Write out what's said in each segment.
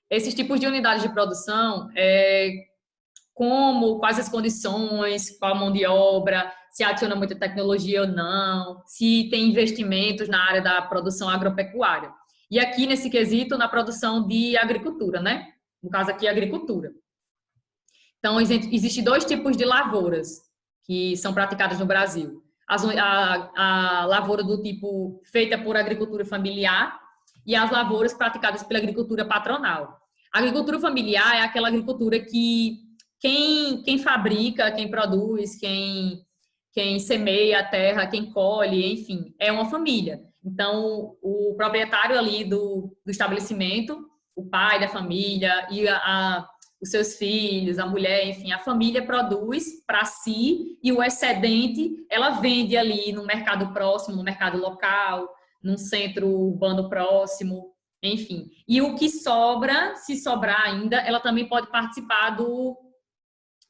Esses tipos de unidades de produção, quais as condições, qual a mão de obra, se adiciona muita tecnologia ou não, se tem investimentos na área da produção agropecuária. E aqui, nesse quesito, na produção de agricultura, né? No caso aqui, agricultura. Então, existem dois tipos de lavouras que são praticadas no Brasil. A lavoura do tipo feita por agricultura familiar e as lavouras praticadas pela agricultura patronal. A agricultura familiar é aquela agricultura que quem fabrica, quem produz, quem semeia a terra, quem colhe, enfim, é uma família. Então, o proprietário ali do estabelecimento, o pai da família e os seus filhos, a mulher, enfim, a família produz para si e o excedente ela vende ali no mercado próximo, no mercado local, num centro urbano próximo, enfim. E o que sobra, se sobrar ainda, ela também pode participar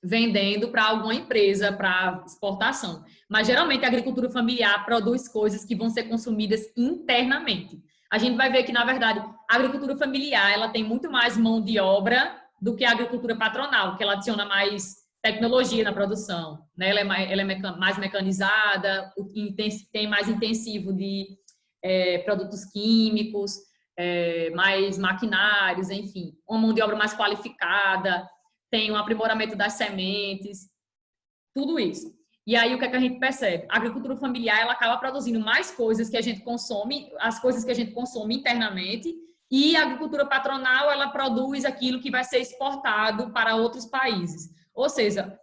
vendendo para alguma empresa para exportação. Mas geralmente a agricultura familiar produz coisas que vão ser consumidas internamente. A gente vai ver que, na verdade, a agricultura familiar ela tem muito mais mão de obra do que a agricultura patronal, que ela adiciona mais tecnologia na produção, né? Ela é mais mecanizada, tem mais intensivo de produtos químicos, mais maquinários, enfim, uma mão de obra mais qualificada, tem um aprimoramento das sementes, tudo isso. E aí, o que é que a gente percebe? A agricultura familiar, ela acaba produzindo mais coisas que a gente consome, as coisas que a gente consome internamente, e a agricultura patronal, ela produz aquilo que vai ser exportado para outros países. Ou seja,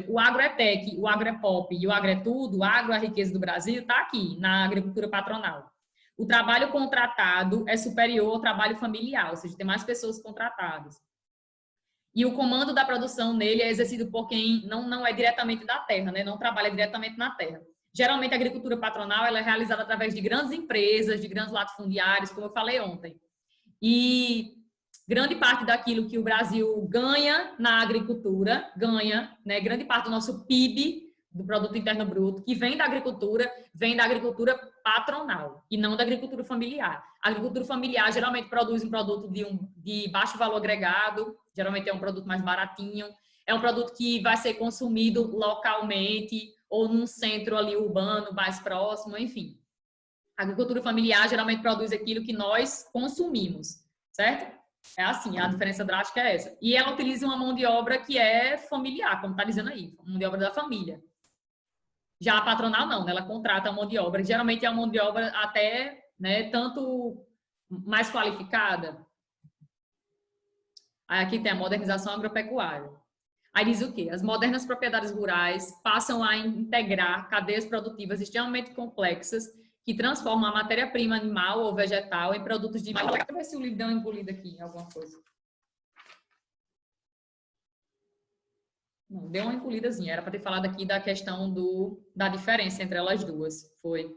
o agro é tech, o agro é pop e o agro é tudo, o agro é a riqueza do Brasil, está aqui, na agricultura patronal. O trabalho contratado é superior ao trabalho familiar, ou seja, tem mais pessoas contratadas. E o comando da produção nele é exercido por quem não é diretamente da terra, né? Não trabalha diretamente na terra. Geralmente, a agricultura patronal ela é realizada através de grandes empresas, de grandes latifundiários, como eu falei ontem. E grande parte daquilo que o Brasil ganha na agricultura, né? Grande parte do nosso PIB, do Produto Interno Bruto, que vem da agricultura patronal e não da agricultura familiar. A agricultura familiar geralmente produz um produto de baixo valor agregado, geralmente é um produto mais baratinho, é um produto que vai ser consumido localmente ou num centro ali urbano mais próximo, enfim. A agricultura familiar geralmente produz aquilo que nós consumimos, certo? É assim, a diferença drástica é essa. E ela utiliza uma mão de obra que é familiar, como está dizendo aí, mão de obra da família. Já a patronal não, né? Ela contrata a mão de obra. Geralmente é a mão de obra até, né, tanto mais qualificada. Aí aqui tem a modernização agropecuária. Aí diz o quê? As modernas propriedades rurais passam a integrar cadeias produtivas extremamente complexas que transformam a matéria-prima animal ou vegetal em produtos de... Deixa eu ver se o livro deu uma engolida aqui em alguma coisa. Não, deu uma engolidazinha. Era para ter falado aqui da questão da diferença entre elas duas. Foi.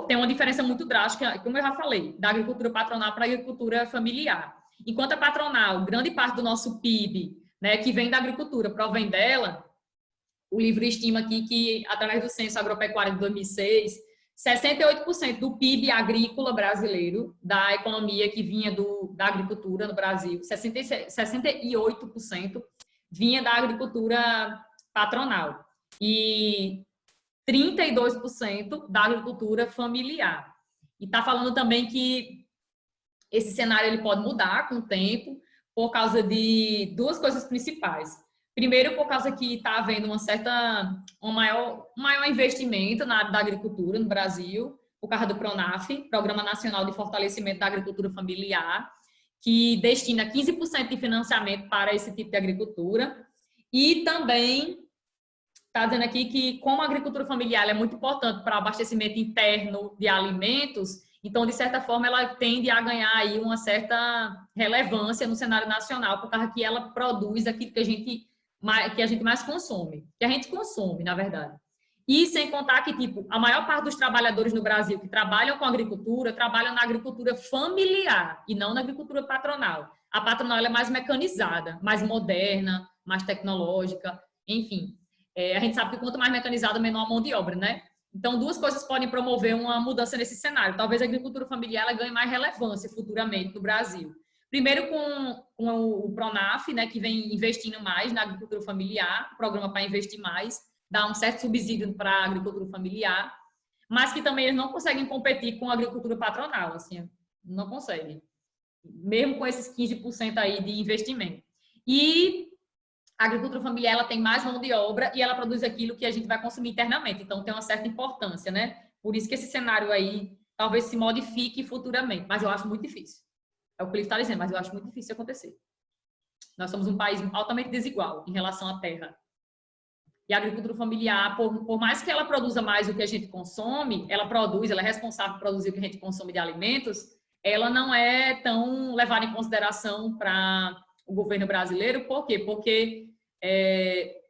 Tem uma diferença muito drástica, como eu já falei, da agricultura patronal para a agricultura familiar. Enquanto a patronal, grande parte do nosso PIB, né, que vem da agricultura, provém dela, o livro estima aqui que, através do Censo Agropecuário de 2006, 68% do PIB agrícola brasileiro, da economia que vinha da agricultura no Brasil, 68% vinha da agricultura patronal e 32% da agricultura familiar. E está falando também que esse cenário ele pode mudar com o tempo por causa de duas coisas principais. Primeiro, por causa que está havendo um maior investimento na área da agricultura no Brasil, por causa do PRONAF, Programa Nacional de Fortalecimento da Agricultura Familiar, que destina 15% de financiamento para esse tipo de agricultura. E também está dizendo aqui que, como a agricultura familiar é muito importante para o abastecimento interno de alimentos, então, de certa forma, ela tende a ganhar aí uma certa relevância no cenário nacional, por causa que ela produz aquilo que a gente mais consome, que a gente consome, na verdade. E sem contar que, tipo, a maior parte dos trabalhadores no Brasil que trabalham com agricultura, trabalham na agricultura familiar e não na agricultura patronal. A patronal ela é mais mecanizada, mais moderna, mais tecnológica, enfim. A gente sabe que quanto mais mecanizado, menor a mão de obra, né? Então, duas coisas podem promover uma mudança nesse cenário. Talvez a agricultura familiar ela ganhe mais relevância futuramente no Brasil. Primeiro com o Pronaf, né, que vem investindo mais na agricultura familiar, programa para investir mais, dá um certo subsídio para a agricultura familiar, mas que também eles não conseguem competir com a agricultura patronal, assim, não conseguem, mesmo com esses 15% aí de investimento. E a agricultura familiar, ela tem mais mão de obra e ela produz aquilo que a gente vai consumir internamente, então tem uma certa importância, né? Por isso que esse cenário aí talvez se modifique futuramente, mas eu acho muito difícil. É o que ele está dizendo, mas eu acho muito difícil acontecer. Nós somos um país altamente desigual em relação à terra. E a agricultura familiar, por mais que ela produza mais do que a gente consome, ela é responsável por produzir o que a gente consome de alimentos, ela não é tão levada em consideração para o governo brasileiro. Por quê? Porque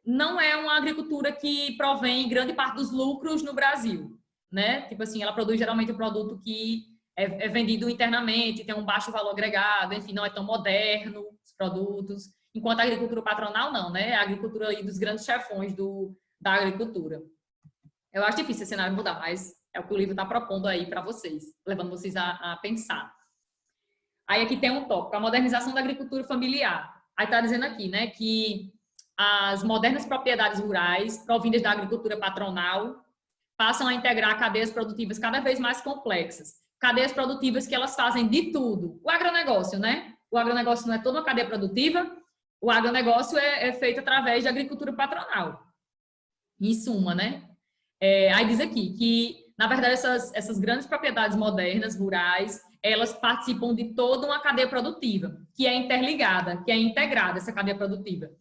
não é uma agricultura que provém grande parte dos lucros no Brasil, né? Tipo assim, ela produz geralmente um produto que é vendido internamente, tem um baixo valor agregado, enfim, não é tão moderno os produtos, enquanto a agricultura patronal não, né? A agricultura aí dos grandes chefões da agricultura. Eu acho difícil esse cenário mudar, mas é o que o livro está propondo aí para vocês, levando vocês a pensar. Aí aqui tem um tópico, a modernização da agricultura familiar. Aí está dizendo aqui, né, que as modernas propriedades rurais, provindas da agricultura patronal, passam a integrar cadeias produtivas cada vez mais complexas. Cadeias produtivas que elas fazem de tudo. O agronegócio, né? O agronegócio não é toda uma cadeia produtiva, o agronegócio é feito através da agricultura patronal. Em suma, né? Aí diz aqui que, na verdade, essas grandes propriedades modernas, rurais, elas participam de toda uma cadeia produtiva, que é interligada, que é integrada, essa cadeia produtiva.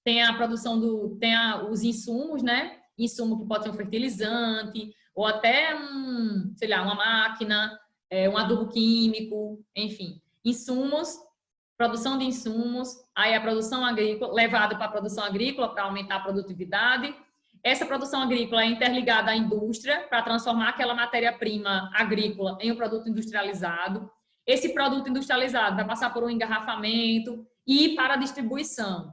Tem a produção os insumos, né? Insumo que pode ser um fertilizante, ou até sei lá, uma máquina, um adubo químico, enfim. Insumos, produção de insumos, aí a produção agrícola, levada para a produção agrícola para aumentar a produtividade. Essa produção agrícola é interligada à indústria para transformar aquela matéria-prima agrícola em um produto industrializado. Esse produto industrializado vai passar por um engarrafamento e para a distribuição.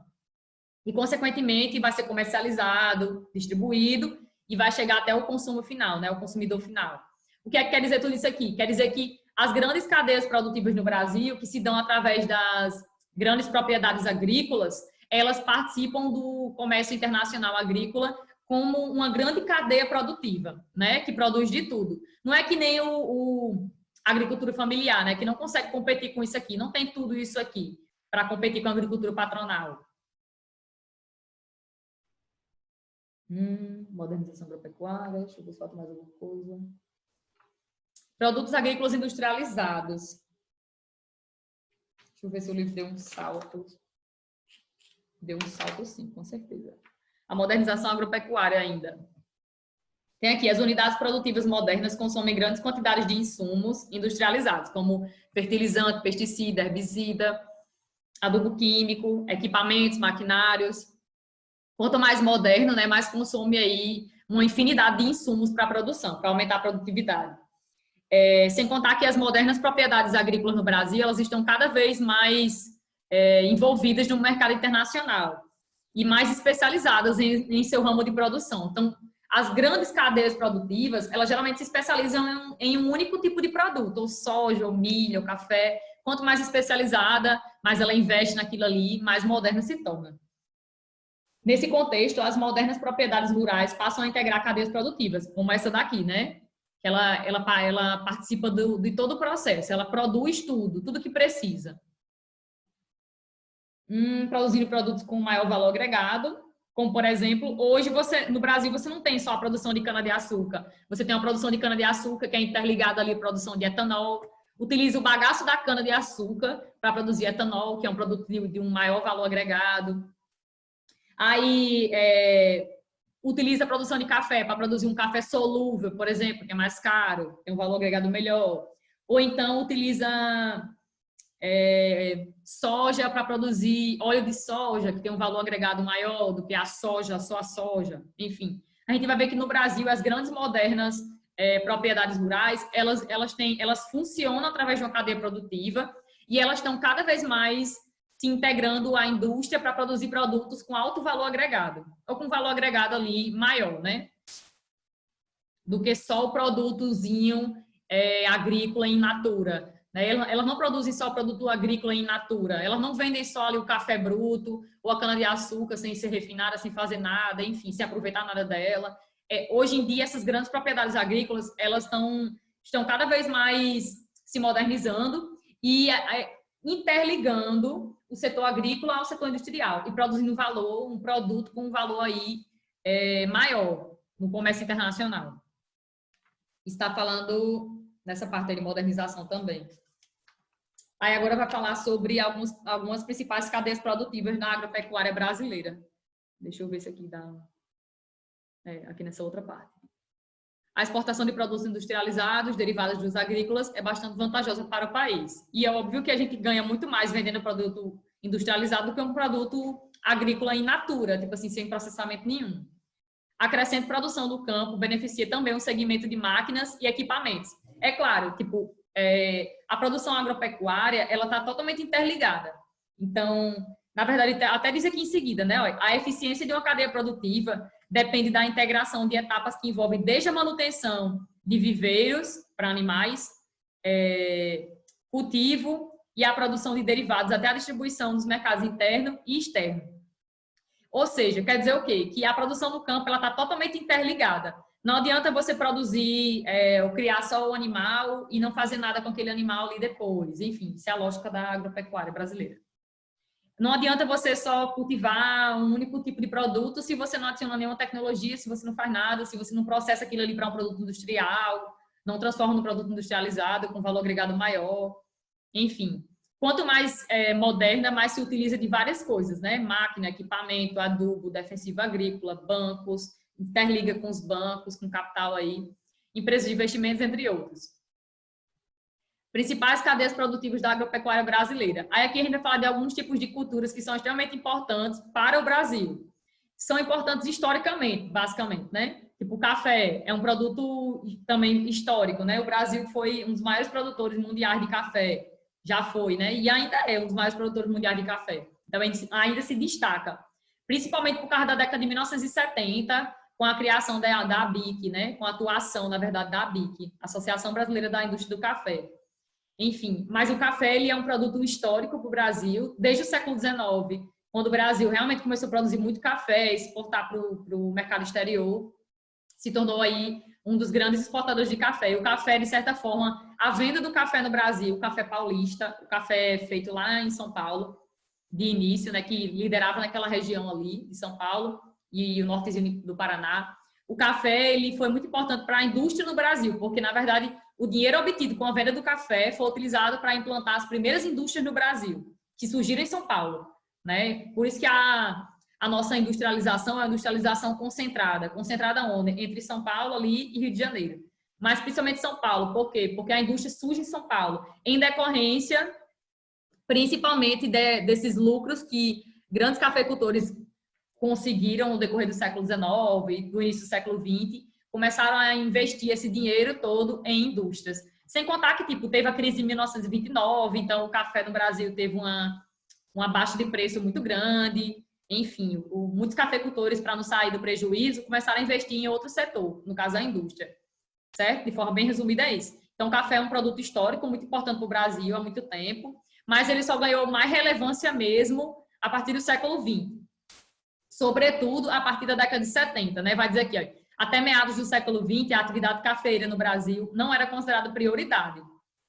E, consequentemente, vai ser comercializado, distribuído e vai chegar até o consumo final, né? O consumidor final. O que é que quer dizer tudo isso aqui? Quer dizer que as grandes cadeias produtivas no Brasil, que se dão através das grandes propriedades agrícolas, elas participam do comércio internacional agrícola como uma grande cadeia produtiva, né? Que produz de tudo. Não é que nem a agricultura familiar, né? Que não consegue competir com isso aqui, não tem tudo isso aqui para competir com a agricultura patronal. Modernização agropecuária, deixa eu ver se falta mais alguma coisa. Produtos agrícolas industrializados. Deixa eu ver se o livro deu um salto. Deu um salto sim, com certeza. A modernização agropecuária ainda. Tem aqui, as unidades produtivas modernas consomem grandes quantidades de insumos industrializados, como fertilizante, pesticida, herbicida, adubo químico, equipamentos, maquinários. Quanto mais moderno, né, mais consome aí uma infinidade de insumos para a produção, para aumentar a produtividade. Sem contar que as modernas propriedades agrícolas no Brasil, elas estão cada vez mais envolvidas no mercado internacional e mais especializadas em seu ramo de produção. Então, as grandes cadeias produtivas, elas geralmente se especializam em um único tipo de produto, ou soja, ou milho, ou café. Quanto mais especializada, mais ela investe naquilo ali, mais moderna se torna. Nesse contexto, as modernas propriedades rurais passam a integrar cadeias produtivas, como essa daqui, né? Ela participa de todo o processo, ela produz tudo que precisa. Produzindo produtos com maior valor agregado, como, por exemplo, hoje no Brasil você não tem só a produção de cana-de-açúcar, você tem uma produção de cana-de-açúcar que é interligada ali à produção de etanol, utiliza o bagaço da cana-de-açúcar para produzir etanol, que é um produto de um maior valor agregado. Aí, utiliza a produção de café para produzir um café solúvel, por exemplo, que é mais caro, tem um valor agregado melhor. Ou então, utiliza soja para produzir óleo de soja, que tem um valor agregado maior do que a soja, só a soja. Enfim, a gente vai ver que no Brasil, as grandes modernas propriedades rurais, elas funcionam através de uma cadeia produtiva e elas estão cada vez mais se integrando à indústria para produzir produtos com alto valor agregado, ou com valor agregado ali maior, né? Do que só o produtozinho agrícola in natura. né? Elas não produzem só produto agrícola in natura, elas não vendem só ali o café bruto ou a cana-de-açúcar sem ser refinada, sem fazer nada, enfim, sem aproveitar nada dela. Hoje em dia, essas grandes propriedades agrícolas, elas estão cada vez mais se modernizando e interligando o setor agrícola ao setor industrial e produzindo um produto com um valor aí maior no comércio internacional. Está falando nessa parte de modernização também. Aí agora vai falar sobre algumas principais cadeias produtivas na agropecuária brasileira. Deixa eu ver se aqui dá... aqui nessa outra parte. A exportação de produtos industrializados, derivados dos agrícolas, é bastante vantajosa para o país. E é óbvio que a gente ganha muito mais vendendo produto industrializado do que um produto agrícola in natura, tipo assim, sem processamento nenhum. A crescente produção do campo beneficia também o segmento de máquinas e equipamentos. É claro, tipo, a produção agropecuária, ela está totalmente interligada. Então, na verdade, até diz aqui em seguida, né? A eficiência de uma cadeia produtiva depende da integração de etapas que envolvem desde a manutenção de viveiros para animais, cultivo e a produção de derivados até a distribuição nos mercados interno e externo. Ou seja, quer dizer o quê? Que a produção no campo ela está totalmente interligada. Não adianta você produzir ou criar só o animal e não fazer nada com aquele animal ali depois. Enfim, isso é a lógica da agropecuária brasileira. Não adianta você só cultivar um único tipo de produto se você não adiciona nenhuma tecnologia, se você não faz nada, se você não processa aquilo ali para um produto industrial, não transforma no produto industrializado com valor agregado maior. Enfim, quanto mais moderna, mais se utiliza de várias coisas, né? Máquina, equipamento, adubo, defensiva agrícola, bancos, interliga com os bancos, com capital aí, empresas de investimentos, entre outros. Principais cadeias produtivas da agropecuária brasileira. Aí aqui a gente vai falar de alguns tipos de culturas que são extremamente importantes para o Brasil. São importantes historicamente, basicamente, né? Tipo, o café é um produto também histórico, né? O Brasil foi um dos maiores produtores mundiais de café. Já foi, né? E ainda é um dos maiores produtores mundiais de café. Também ainda se destaca. Principalmente por causa da década de 1970, com a criação da ABIC, né? Com a atuação, na verdade, da ABIC, Associação Brasileira da Indústria do Café. Enfim, mas o café ele é um produto histórico para o Brasil, desde o século XIX, quando o Brasil realmente começou a produzir muito café, exportar para o mercado exterior, se tornou aí um dos grandes exportadores de café. E o café, de certa forma, a venda do café no Brasil, o café paulista, o café feito lá em São Paulo, de início, né, que liderava naquela região ali de São Paulo e o nortezinho do Paraná. O café ele foi muito importante para a indústria no Brasil, porque, na verdade, o dinheiro obtido com a venda do café foi utilizado para implantar as primeiras indústrias no Brasil, que surgiram em São Paulo, né? Por isso que a nossa industrialização é uma industrialização concentrada. Concentrada onde? Entre São Paulo ali e Rio de Janeiro. Mas principalmente São Paulo. Por quê? Porque a indústria surge em São Paulo, em decorrência, principalmente desses lucros que grandes cafeicultores conseguiram no decorrer do século XIX, do início do século XX, começaram a investir esse dinheiro todo em indústrias. Sem contar que, tipo, teve a crise de 1929, então o café no Brasil teve uma baixa de preço muito grande. Enfim, muitos cafeicultores, para não sair do prejuízo, começaram a investir em outro setor, no caso a indústria, certo? De forma bem resumida é isso. Então, o café é um produto histórico muito importante para o Brasil há muito tempo, mas ele só ganhou mais relevância mesmo a partir do século XX. Sobretudo a partir da década de 70, né? Vai dizer aqui, ó, até meados do século XX, a atividade cafeeira no Brasil não era considerada prioridade.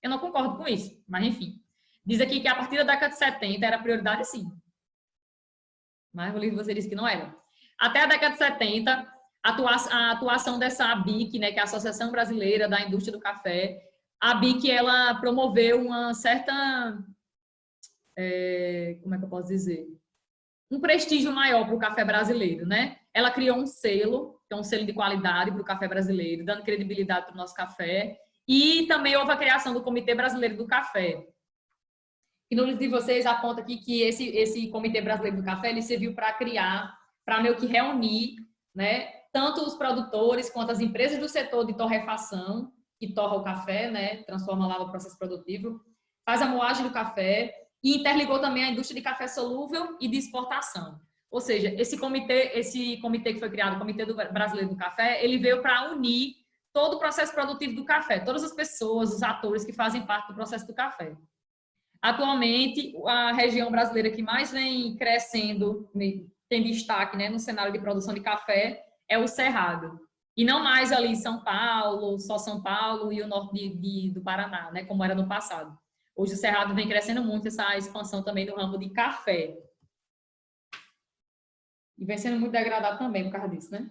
Eu não concordo com isso, mas enfim. Diz aqui que a partir da década de 70 era prioridade sim. Mas o livro você disse que não era. Até a década de 70, a atuação dessa ABIC, né, que é a Associação Brasileira da Indústria do Café, a ABIC, ela promoveu uma certa... como é que eu posso dizer? Um prestígio maior para o café brasileiro, né? Ela criou um selo, que é um selo de qualidade para o café brasileiro, dando credibilidade para o nosso café. E também houve a criação do Comitê Brasileiro do Café. E no livro de vocês aponta aqui que esse Comitê Brasileiro do Café ele serviu para criar, para meio que reunir, né, tanto os produtores quanto as empresas do setor de torrefação, que torra o café, né, transforma lá no processo produtivo, faz a moagem do café e interligou também a indústria de café solúvel e de exportação. Ou seja, esse comitê que foi criado, o Comitê Brasileiro do Café, ele veio para unir todo o processo produtivo do café, todas as pessoas, os atores que fazem parte do processo do café. Atualmente, a região brasileira que mais vem crescendo, tem destaque, né, no cenário de produção de café, é o Cerrado. E não mais ali São Paulo, só São Paulo e o norte do Paraná, né, como era no passado. Hoje o Cerrado vem crescendo muito, essa expansão também do ramo de café. E vem sendo muito degradado também por causa disso, né?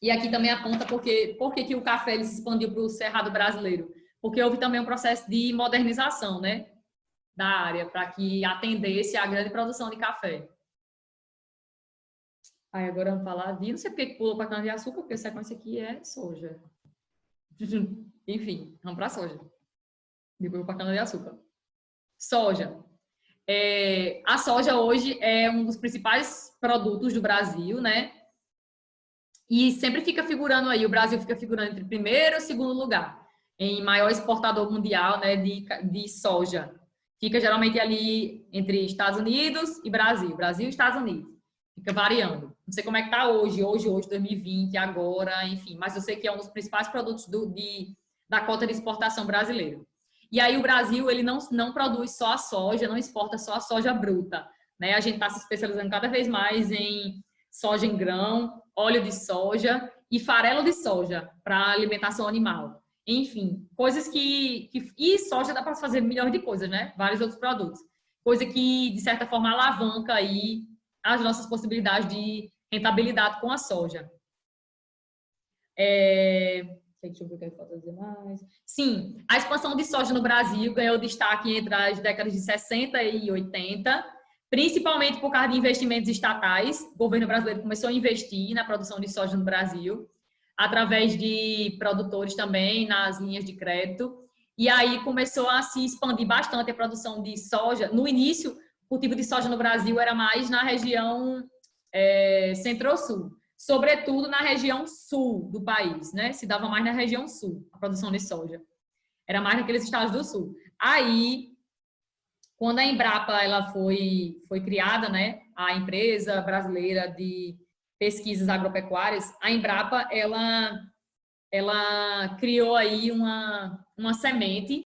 E aqui também aponta por que o café ele se expandiu para o Cerrado brasileiro. Porque houve também um processo de modernização, né, da área, para que atendesse à grande produção de café. Aí agora vamos falar de... Não sei porque pulou para cana-de-açúcar, porque a sequência aqui é soja. Enfim, vamos para a soja. Depois para cana-de-açúcar. Soja. A soja hoje é um dos principais produtos do Brasil, né? E sempre fica figurando aí, o Brasil fica figurando entre primeiro e segundo lugar, em maior exportador mundial, né, de soja. Fica geralmente ali entre Estados Unidos e Brasil. Brasil e Estados Unidos. Fica variando. Não sei como é que está hoje, 2020, agora, enfim. Mas eu sei que é um dos principais produtos da cota de exportação brasileira. E aí o Brasil, ele não produz só a soja, não exporta só a soja bruta, né? A gente está se especializando cada vez mais em soja em grão, óleo de soja e farelo de soja para alimentação animal. Enfim, coisas e soja dá para fazer milhões de coisas, né? Vários outros produtos. Coisa que, de certa forma, alavanca aí as nossas possibilidades de rentabilidade com a soja. Deixa eu ver o que eu posso dizer mais. Sim, a expansão de soja no Brasil ganhou destaque entre as décadas de 60 e 80, principalmente por causa de investimentos estatais. O governo brasileiro começou a investir na produção de soja no Brasil, através de produtores também nas linhas de crédito. E aí começou a se expandir bastante a produção de soja. No início, o cultivo de soja no Brasil era mais na região centro-sul, sobretudo na região sul do país, né? Se dava mais na região sul, a produção de soja. Era mais naqueles estados do sul. Aí, quando a Embrapa ela foi criada, né? A empresa brasileira de pesquisas agropecuárias, a Embrapa ela criou aí uma semente